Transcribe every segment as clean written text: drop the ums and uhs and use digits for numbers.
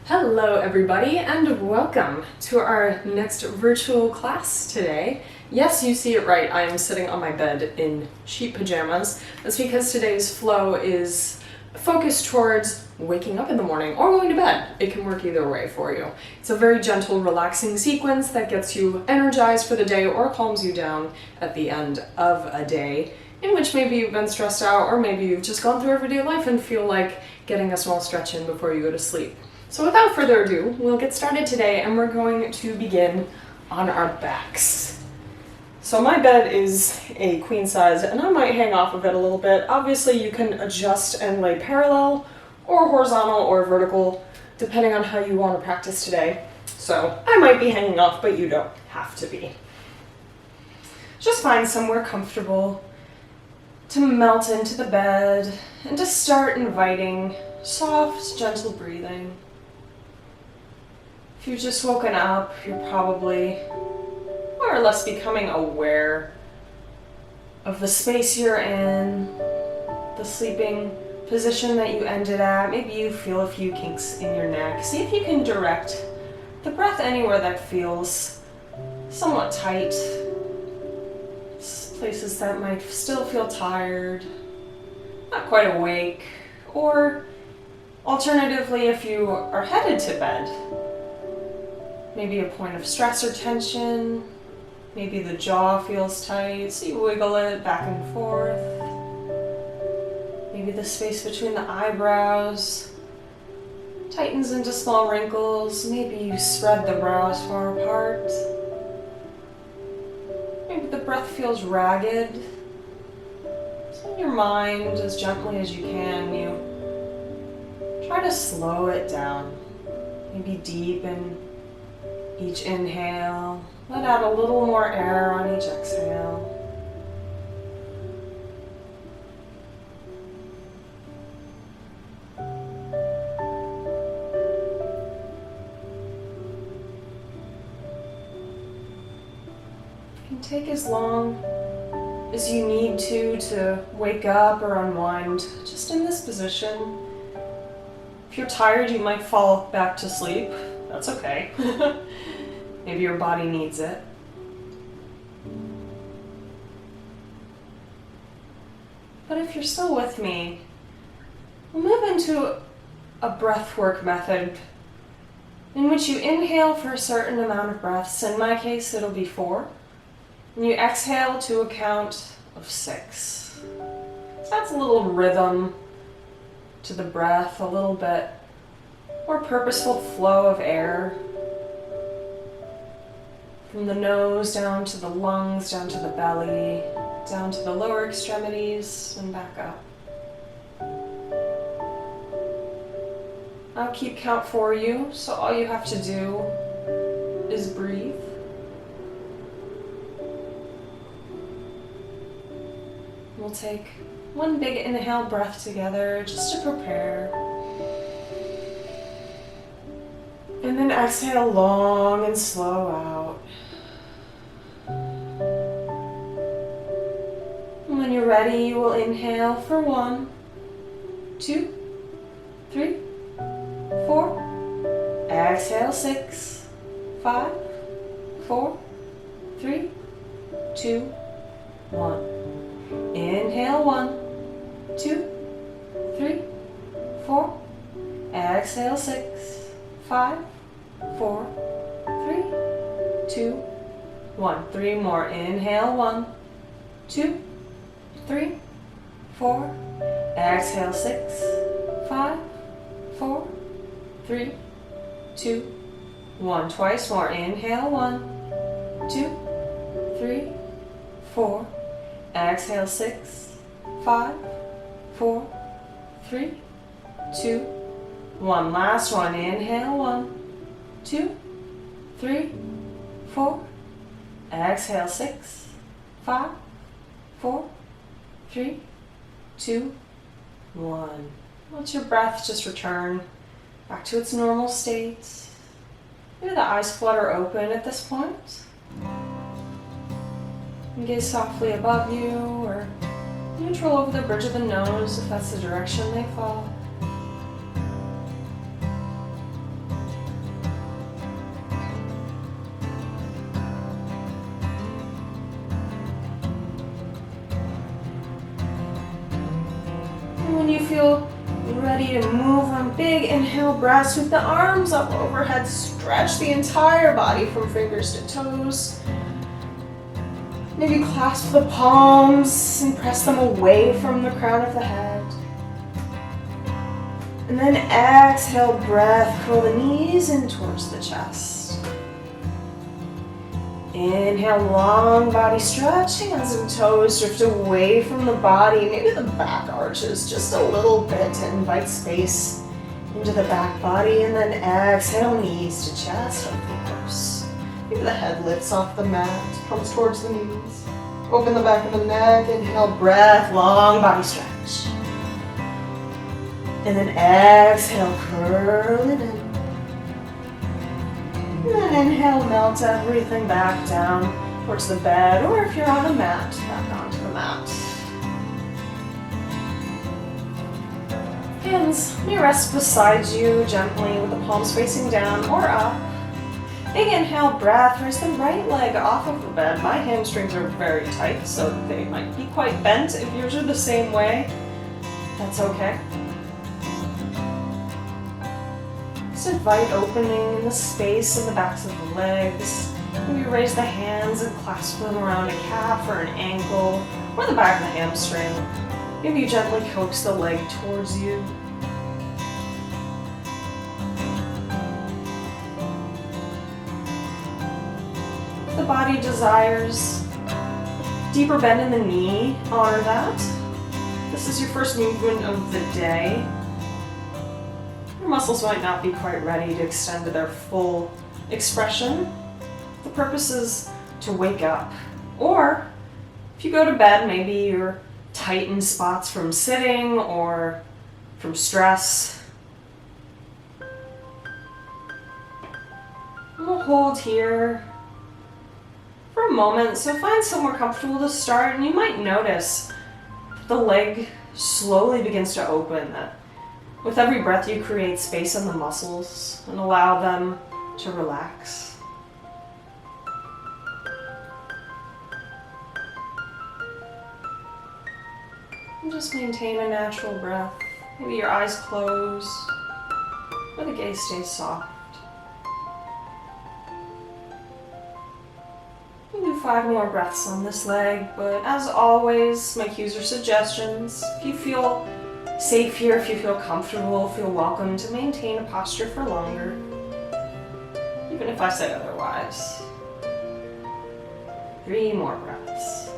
Hello everybody and welcome to our next virtual class today. Yes, you see it right, I am sitting on my bed in sheet pajamas. That's because today's flow is focused towards waking up in the morning or going to bed. It can work either way for you. It's a very gentle, relaxing sequence that gets you energized for the day or calms you down at the end of a day in which maybe you've been stressed out or maybe you've just gone through everyday life and feel like getting a small stretch in before you go to sleep. So without further ado, we'll get started today and we're going to begin on our backs. So my bed is a queen size and I might hang off of it a little bit. Obviously you can adjust and lay parallel or horizontal or vertical depending on how you want to practice today. So I might be hanging off, but you don't have to be. Just find somewhere comfortable to melt into the bed and to start inviting soft, gentle breathing. If you've just woken up, you're probably more or less becoming aware of the space you're in, the sleeping position that you ended at. Maybe you feel a few kinks in your neck. See if you can direct the breath anywhere that feels somewhat tight. Places that might still feel tired, not quite awake, or alternatively, if you are headed to bed, maybe a point of stress or tension, maybe the jaw feels tight, so you wiggle it back and forth. Maybe the space between the eyebrows tightens into small wrinkles. Maybe you spread the brows far apart. Maybe the breath feels ragged. So in your mind, as gently as you can, you try to slow it down. Maybe deepen each inhale. Let out a little more air on each exhale. You can take as long as you need to wake up or unwind just in this position. If you're tired, you might fall back to sleep. That's okay. Maybe your body needs it. But if you're still with me, we'll move into a breathwork method in which you inhale for a certain amount of breaths. In my case, it'll be 4. And you exhale to a count of 6. So that's a little rhythm to the breath, a little bit more purposeful flow of air from the nose down to the lungs, down to the belly, down to the lower extremities, and back up. I'll keep count for you, so all you have to do is breathe. We'll take one big inhale breath together just to prepare. And then exhale long and slow out. And when you're ready, you will inhale for 1, 2, 3, 4. Exhale 6, 5, 4, 3, 2, 1. Inhale 1, 2, 3, 4. Exhale 6, 5, 4, 3, 2, 1. 3 more. Inhale 1, 2, 3, 4. Exhale 6, 5, 4, 3, 2, 1. Twice more. Inhale 1, 2, 3, 4. Exhale 6, 5, 4, 3, 2, 1. Last one. Inhale 1, 2, 3, 4. Exhale 6, 5, 4, 3, 2, 1. Let your breath just return back to its normal state. Maybe the eyes flutter open at this point. And gaze softly above you or neutral over the bridge of the nose if that's the direction they fall. feel ready to move on big inhale breath, sweep the arms up overhead, stretch the entire body from fingers to toes. Maybe clasp the palms and press them away from the crown of the head. And then exhale, breath, curl the knees in towards the chest. Inhale, long body stretch, hands and toes drift away from the body. Maybe the back arches just a little bit to invite space into the back body. And then exhale, knees to chest, of course. Maybe the head lifts off the mat, comes towards the knees. Open the back of the neck, inhale, breath, long body stretch. And then exhale, curl it in. And then inhale, melt everything back down towards the bed, or if you're on a mat, back onto the mat. Hands may rest beside you gently with the palms facing down or up. Big inhale, breath, raise the right leg off of the bed. My hamstrings are very tight, so they might be quite bent. If yours are the same way, that's okay. Just invite opening in the space in the backs of the legs. Maybe raise the hands and clasp them around a calf or an ankle or the back of the hamstring. Maybe you gently coax the leg towards you. If the body desires deeper bend in the knee, honor that. This is your first movement of the day. Your muscles might not be quite ready to extend to their full expression. The purpose is to wake up. Or if you go to bed, maybe you're tight in spots from sitting or from stress. We'll hold here for a moment. So find somewhere comfortable to start, and you might notice the leg slowly begins to open. With every breath, you create space in the muscles and allow them to relax. And just maintain a natural breath. Maybe your eyes close, or the gaze stays soft. You can do 5 more breaths on this leg, but as always, my cues are suggestions. If you feel safe here, if you feel comfortable, feel welcome to maintain a posture for longer, even if I say otherwise. 3 more breaths.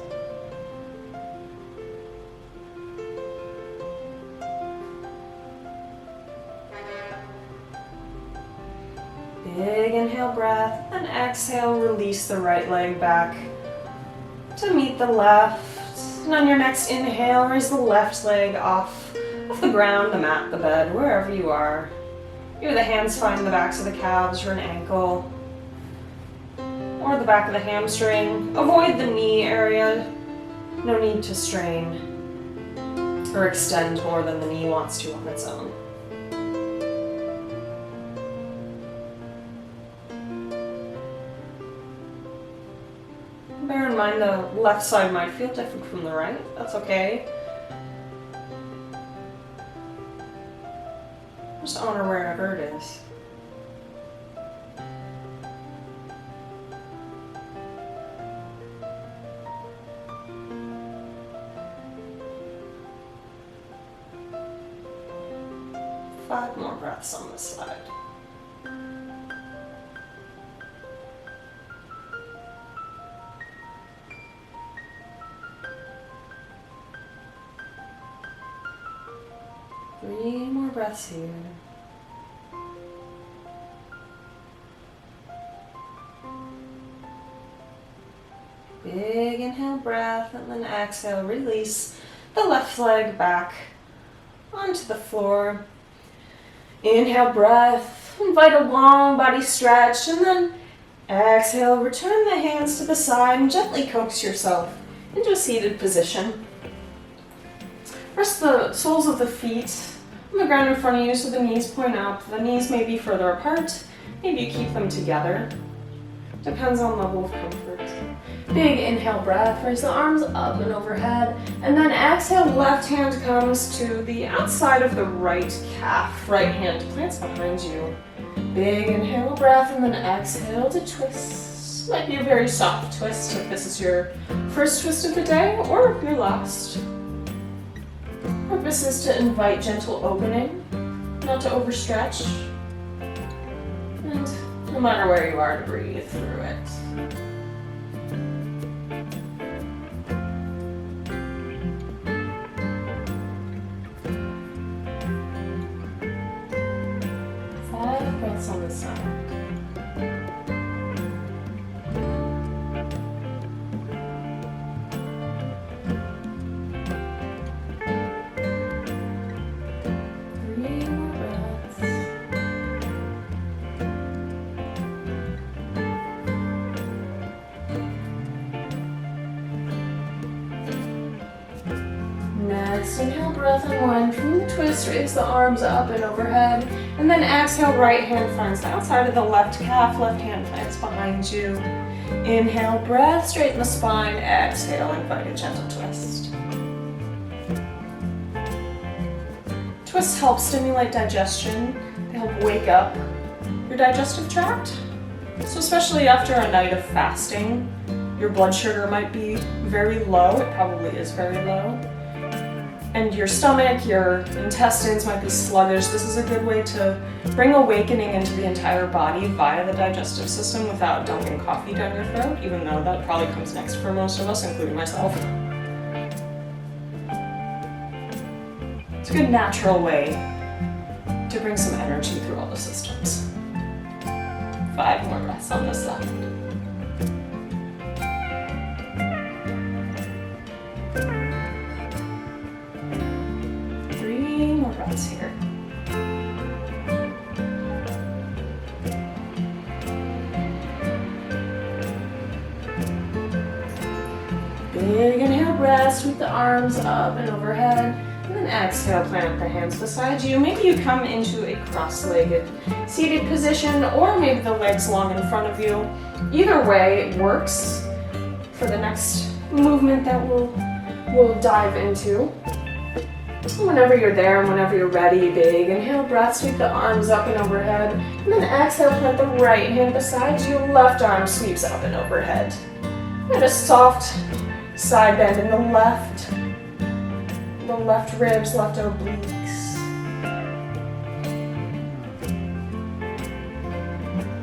Big inhale breath, and exhale, release the right leg back to meet the left. And on your next inhale, raise the left leg off the ground, the mat, the bed, wherever you are. Maybe the hands find the backs of the calves or an ankle, or the back of the hamstring. Avoid the knee area. No need to strain or extend more than the knee wants to on its own. Bear in mind the left side might feel different from the right. That's okay. Just honor wherever it is. Five more breaths on this side. Three more breaths here. Big inhale breath, and then exhale, release the left leg back onto the floor. Inhale breath, invite a long body stretch, and then exhale, return the hands to the side and gently coax yourself into a seated position. Rest the soles of the feet on the ground in front of you so the knees point up. The knees may be further apart. Maybe you keep them together. Depends on level of comfort. Big inhale breath, raise the arms up and overhead, and then exhale, left hand comes to the outside of the right calf, right hand plants behind you. Big inhale breath, and then exhale to twist. Might be a very soft twist if this is your first twist of the day or your last. Purpose is to invite gentle opening, not to overstretch, and no matter where you are, to breathe through it. On the side. Three more breaths. Next, inhale, breath, unwind from the twist, raise the arms up and overhead, and then exhale, right hand finds the outside of the left calf, left hand plants behind you. Inhale, breath, straighten the spine, exhale, invite a gentle twist. Twists help stimulate digestion, they help wake up your digestive tract. So especially after a night of fasting, your blood sugar might be very low, it probably is very low. And your stomach, your intestines might be sluggish. This is a good way to bring awakening into the entire body via the digestive system without dumping coffee down your throat, even though that probably comes next for most of us, including myself. It's a good natural way to bring some energy through all the systems. 5 more breaths on this side. Here. Big inhale, breath, sweep the arms up and overhead, and then exhale, plant the hands beside you. Maybe you come into a cross-legged seated position, or maybe the legs long in front of you. Either way works for the next movement that we'll dive into. Whenever you're there and whenever you're ready, big inhale, breath, sweep the arms up and overhead, and then exhale, plant the right hand beside you, left arm sweeps up and overhead. And a soft side bend in the left ribs, left obliques.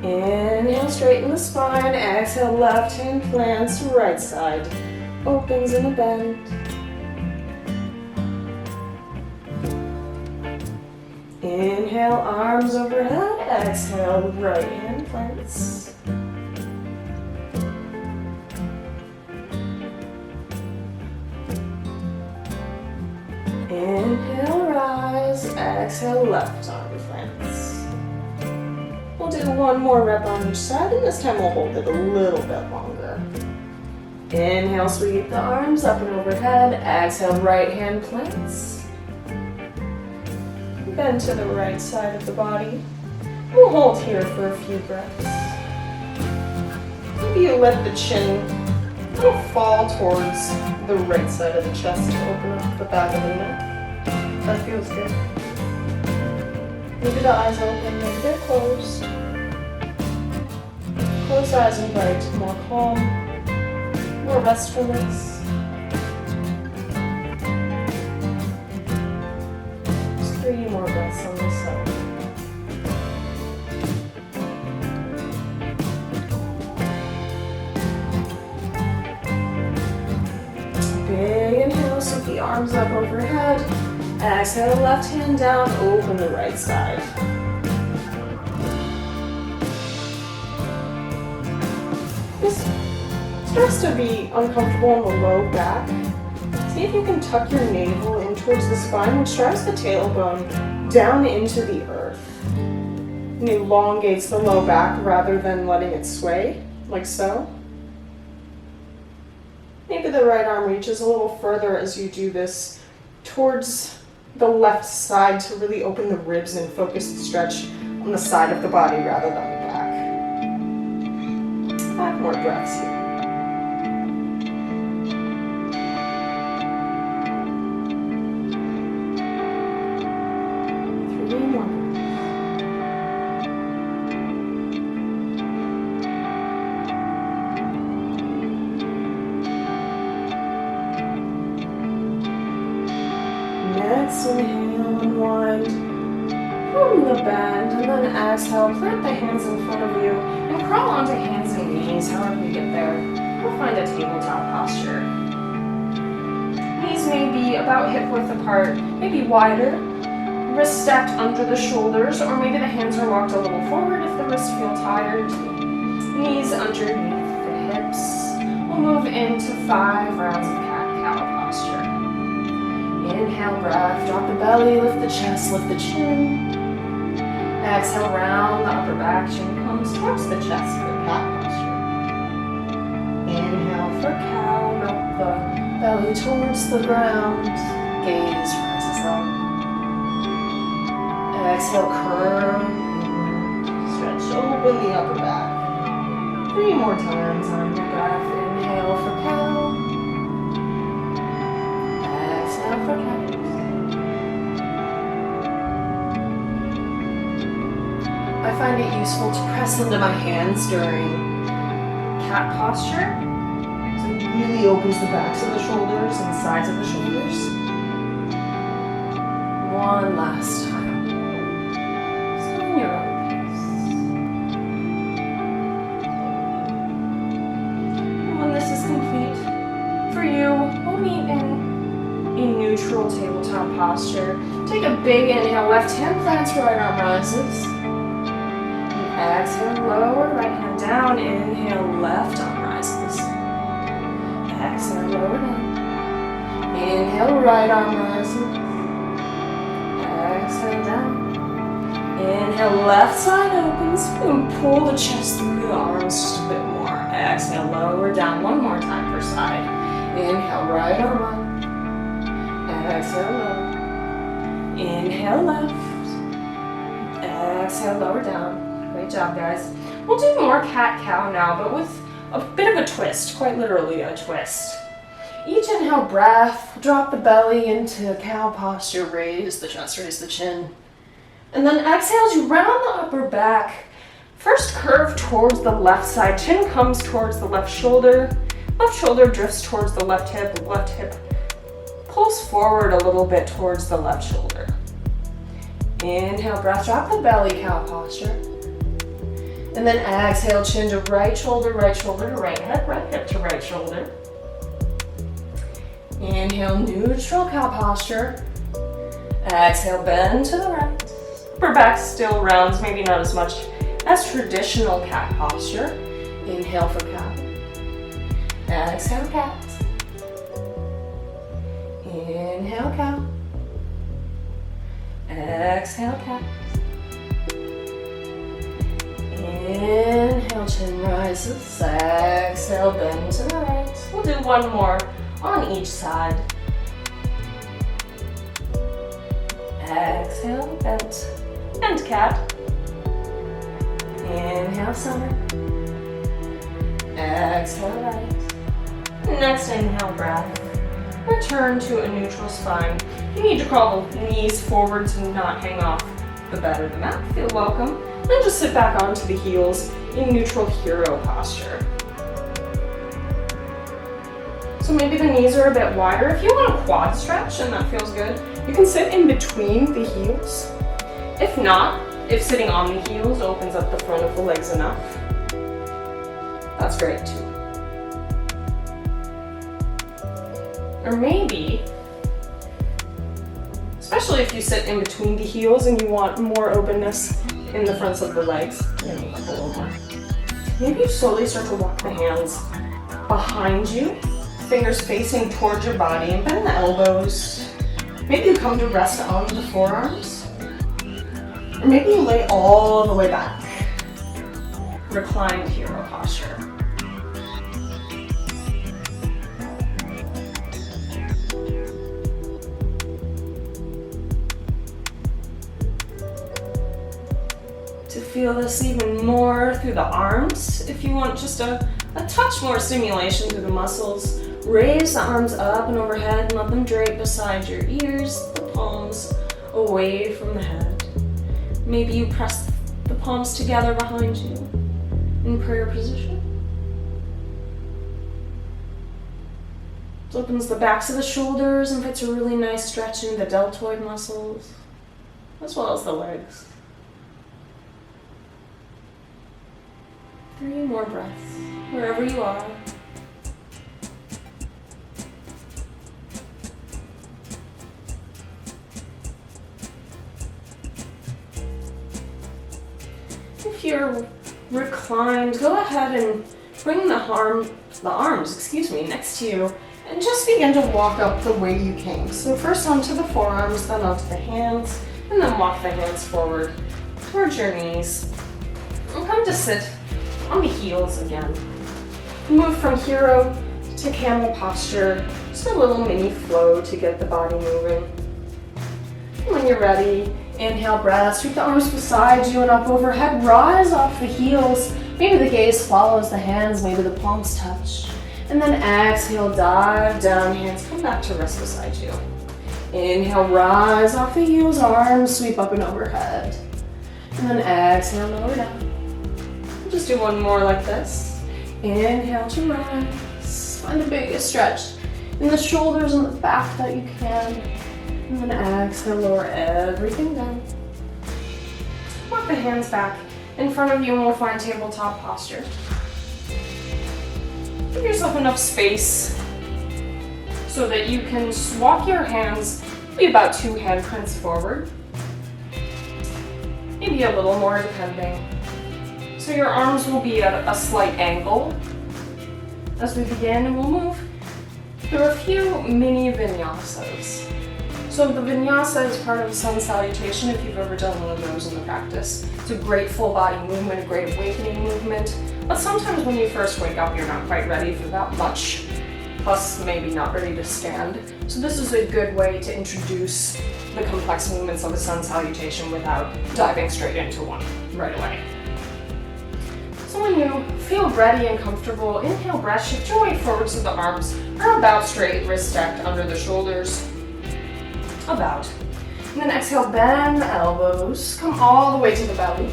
Inhale, straighten the spine, exhale, left hand plants, right side opens in a bend. Inhale, arms overhead, exhale, right hand plants. Inhale, rise, exhale, left arm plants. We'll do one more rep on each side, and this time we'll hold it a little bit longer. Inhale, sweep the arms up and overhead, exhale, right hand plants. Bend to the right side of the body. We'll hold here for a few breaths. Maybe you let the chin fall towards the right side of the chest to open up the back of the neck. That feels good. Maybe the eyes open, maybe they're closed. Closed eyes invite more calm, more restfulness. 3 more breaths on this side. Big inhale, sweep the arms up overhead. Exhale, left hand down, open the right side. This starts to be uncomfortable in the low back. See if you can tuck your navel in towards the spine, which drives the tailbone down into the earth. And elongates the low back rather than letting it sway, like so. Maybe the right arm reaches a little further as you do this towards the left side to really open the ribs and focus the stretch on the side of the body rather than the back. 5 more breaths here. 3 more. Next, inhale, unwind from the bend, and then exhale, plant the hands in front of you and crawl onto hands and knees, however you get there. We'll find a tabletop posture. Knees may be about hip width apart, maybe wider, wrists stacked under the shoulders, or maybe the hands are walked a little forward if the wrists feel tired. Knees underneath the hips. We'll move into 5 rounds of cat-cow posture. Inhale, breath, drop the belly, lift the chest, lift the chin. Exhale, round the upper back, chin comes towards the chest for cat posture. Inhale for cow, melt the belly towards the ground, gaze rises up. Exhale, curve, stretch open the upper back. 3 more times on your breath. Inhale for cow. Exhale for cat. I find it useful to press into my hands during cat posture. So it really opens the backs of the shoulders and sides of the shoulders. One last time. So in your own pace. And when this is complete, for you, we'll meet in a neutral tabletop posture. Take a big inhale, left hand plants, right arm rises. Exhale, lower, right hand down. Inhale, left arm rises. Exhale, lower down. Inhale, right arm rises. Exhale, down. Inhale, left side opens. And pull the chest through the arms just a bit more. Exhale, lower down. One more time per side. Inhale, right arm up. Exhale, lower. Inhale, left. Exhale, lower down. Great job, guys. We'll do more cat-cow now, but with a bit of a twist, quite literally a twist. Each inhale breath, drop the belly into cow posture, raise the chest, raise the chin. And then exhale as you round the upper back. First curve towards the left side, chin comes towards the left shoulder drifts towards the left hip pulls forward a little bit towards the left shoulder. Inhale, breath, drop the belly, cow posture. And then exhale, chin to right shoulder to right hip to right shoulder. Inhale, neutral cow posture. Exhale, bend to the right. Upper back still rounds, maybe not as much as traditional cat posture. Inhale for cow. Exhale, cat. Inhale, cow. Exhale, cat. Inhale, chin rises. Exhale, bend to the right. We'll do one more on each side. Exhale, bend. And cat. Inhale, center. Exhale, right. Next inhale, breath. Return to a neutral spine. You need to crawl the knees forward to not hang off the bed or the mat. Feel welcome. Then just sit back onto the heels in neutral hero posture. So maybe the knees are a bit wider. If you want a quad stretch and that feels good, you can sit in between the heels. If not, if sitting on the heels opens up the front of the legs enough, that's great too. Or maybe, especially if you sit in between the heels and you want more openness in the fronts of the legs, maybe a little more. Maybe you slowly start to walk the hands behind you, fingers facing towards your body, and bend the elbows. Maybe you come to rest on the forearms. Or maybe you lay all the way back. Reclined hero posture. To feel this even more through the arms. If you want just a touch more stimulation through the muscles, raise the arms up and overhead and let them drape beside your ears, the palms away from the head. Maybe you press the palms together behind you in prayer position. It opens the backs of the shoulders and puts a really nice stretch in the deltoid muscles, as well as the legs. 3 more breaths, wherever you are. If you're reclined, go ahead and bring the arms, next to you, and just begin to walk up the way you came. So first onto the forearms, then onto the hands, and then walk the hands forward towards your knees. And come to sit on the heels again. Move from hero to camel posture, just a little mini flow to get the body moving. And when you're ready, inhale, breath, sweep the arms beside you and up overhead, rise off the heels. Maybe the gaze follows the hands, maybe the palms touch. And then exhale, dive down, hands come back to rest beside you. Inhale, rise off the heels, arms sweep up and overhead. And then exhale, lower down. Just do one more like this. Inhale to rise. Find the biggest stretch in the shoulders and the back that you can. And then exhale, lower everything down. Walk the hands back in front of you and we'll find tabletop posture. Give yourself enough space so that you can walk your hands maybe about 2 handprints forward. Maybe a little more depending. So your arms will be at a slight angle as we begin, and we'll move through a few mini vinyasas. So the vinyasa is part of sun salutation if you've ever done one of those in the practice. It's a great full body movement, a great awakening movement, but sometimes when you first wake up you're not quite ready for that much, plus maybe not ready to stand. So this is a good way to introduce the complex movements of a sun salutation without diving straight into one right away. So when you feel ready and comfortable, inhale, breath, shift your weight forward so the arms are about straight, wrists stacked under the shoulders, about. And then exhale, bend the elbows, come all the way to the belly.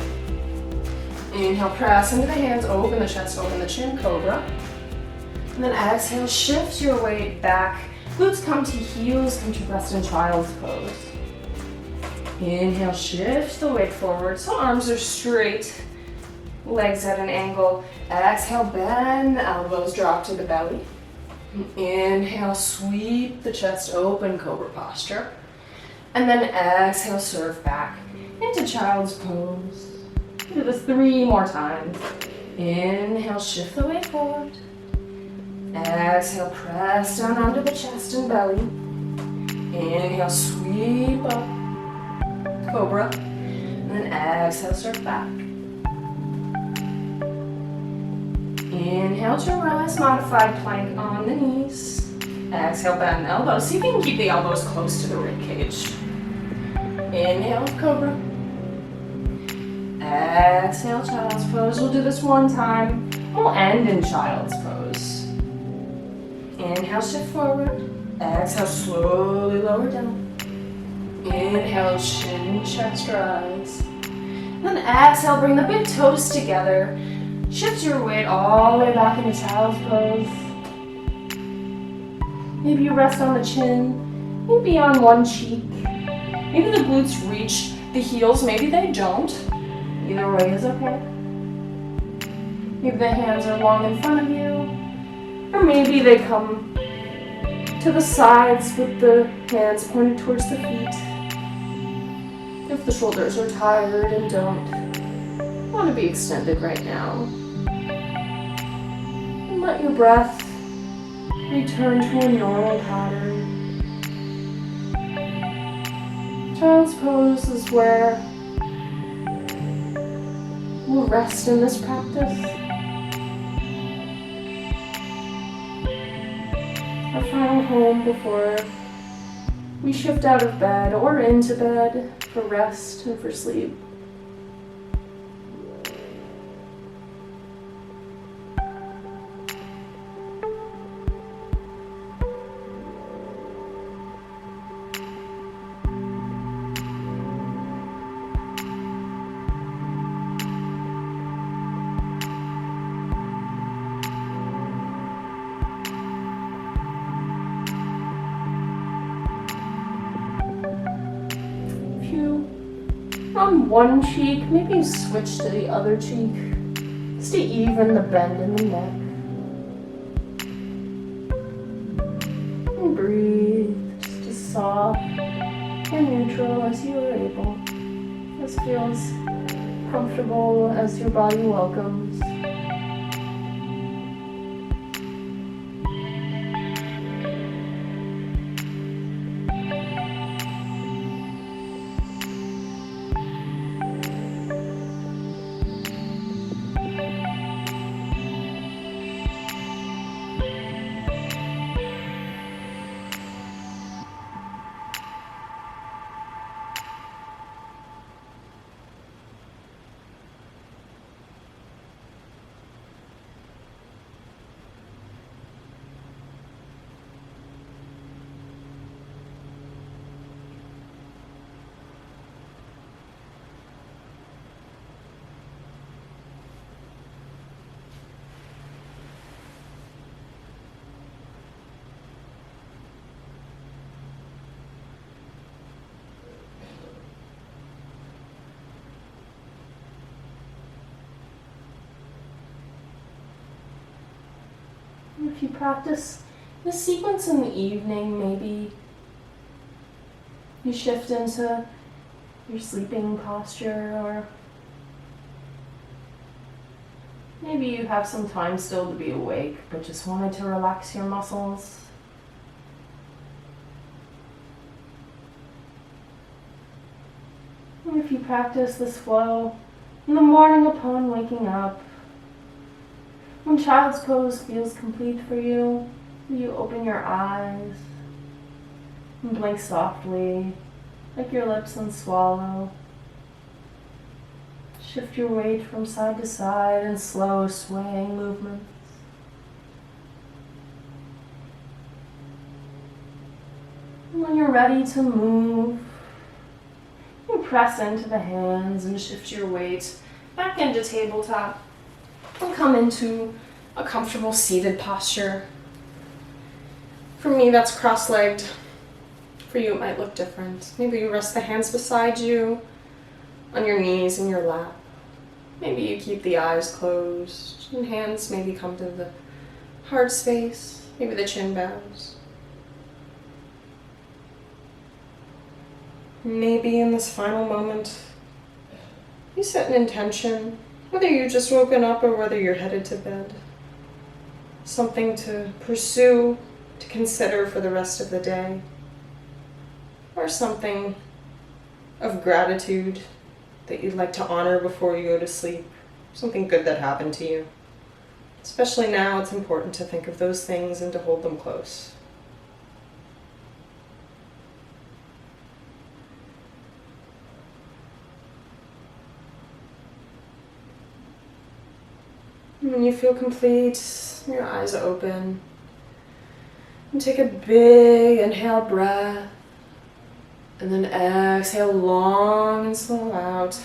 Inhale, press into the hands, open the chest, open the chin, cobra. And then exhale, shift your weight back, glutes come to heels, come to rest in child's pose. Inhale, shift the weight forward so arms are straight. Legs at an angle. Exhale, bend the elbows, drop to the belly. Inhale, sweep the chest open, cobra posture. And then exhale, surf back into child's pose. Do this 3 more times. Inhale, shift the weight forward. Exhale, press down onto the chest and belly. Inhale, sweep up, cobra. And then exhale, surf back. Inhale to rise, modified plank on the knees. Exhale, bend the elbows. See if you can keep the elbows close to the rib cage. Inhale, cobra. Exhale, child's pose. We'll do this 1 time. We'll end in child's pose. Inhale, shift forward. Exhale, slowly lower down. Inhale, chin, chest, rise. And then exhale, bring the big toes together. Shift your weight all the way back into child's pose. Maybe you rest on the chin, maybe on one cheek. Maybe the glutes reach the heels, maybe they don't. Either way is okay. Maybe the hands are long in front of you, or maybe they come to the sides with the hands pointed towards the feet. If the shoulders are tired and don't want to be extended right now. And let your breath return to a normal pattern. Child's pose is where we'll rest in this practice. Our final home before we shift out of bed or into bed for rest and for sleep. On one cheek, maybe you switch to the other cheek, just to even the bend in the neck. And breathe, just as soft and neutral as you are able. This feels comfortable as your body welcomes. If you practice this sequence in the evening, maybe you shift into your sleeping posture, or maybe you have some time still to be awake but just wanted to relax your muscles. And if you practice this flow in the morning upon waking up, when child's pose feels complete for you, you open your eyes and blink softly, lick your lips and swallow. Shift your weight from side to side in slow swaying movements. And when you're ready to move, you press into the hands and shift your weight back into tabletop. And come into a comfortable seated posture. For me, that's cross-legged. For you, it might look different. Maybe you rest the hands beside you, on your knees in your lap. Maybe you keep the eyes closed, and hands maybe come to the heart space. Maybe the chin bows. Maybe in this final moment, you set an intention. Whether you've just woken up or whether you're headed to bed. Something to pursue, to consider for the rest of the day. Or something of gratitude that you'd like to honor before you go to sleep. Something good that happened to you. Especially now, it's important to think of those things and to hold them close. When you feel complete, your eyes are open. And take a big inhale breath. And then exhale long and slow out.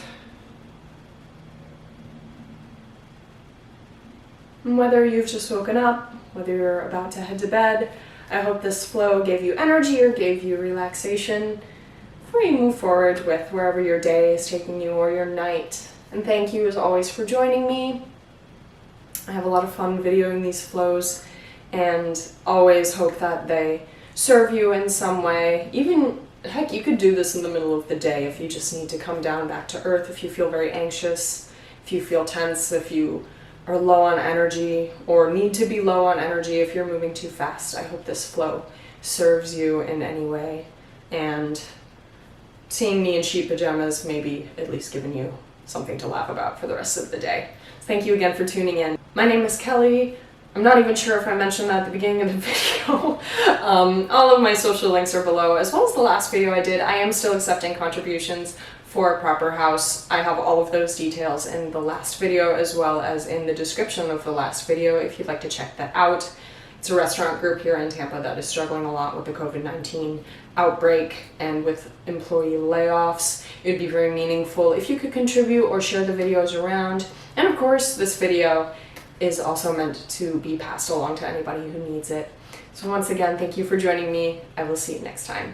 And whether you've just woken up, whether you're about to head to bed, I hope this flow gave you energy or gave you relaxation before you move forward with wherever your day is taking you or your night. And thank you as always for joining me. I have a lot of fun videoing these flows and always hope that they serve you in some way. Even, heck, you could do this in the middle of the day if you just need to come down back to earth, if you feel very anxious, if you feel tense, if you are low on energy or need to be low on energy if you're moving too fast. I hope this flow serves you in any way, and seeing me in sheet pajamas maybe at least giving you something to laugh about for the rest of the day. Thank you again for tuning in. My name is Kelly. I'm not even sure if I mentioned that at the beginning of the video. All of my social links are below, as well as the last video I did. I am still accepting contributions for a proper house. I have all of those details in the last video, as well as in the description of the last video if you'd like to check that out. It's a restaurant group here in Tampa that is struggling a lot with the COVID-19 outbreak and with employee layoffs. It would be very meaningful if you could contribute or share the videos around. And of course, this video is also meant to be passed along to anybody who needs it. So once again, thank you for joining me. I will see you next time.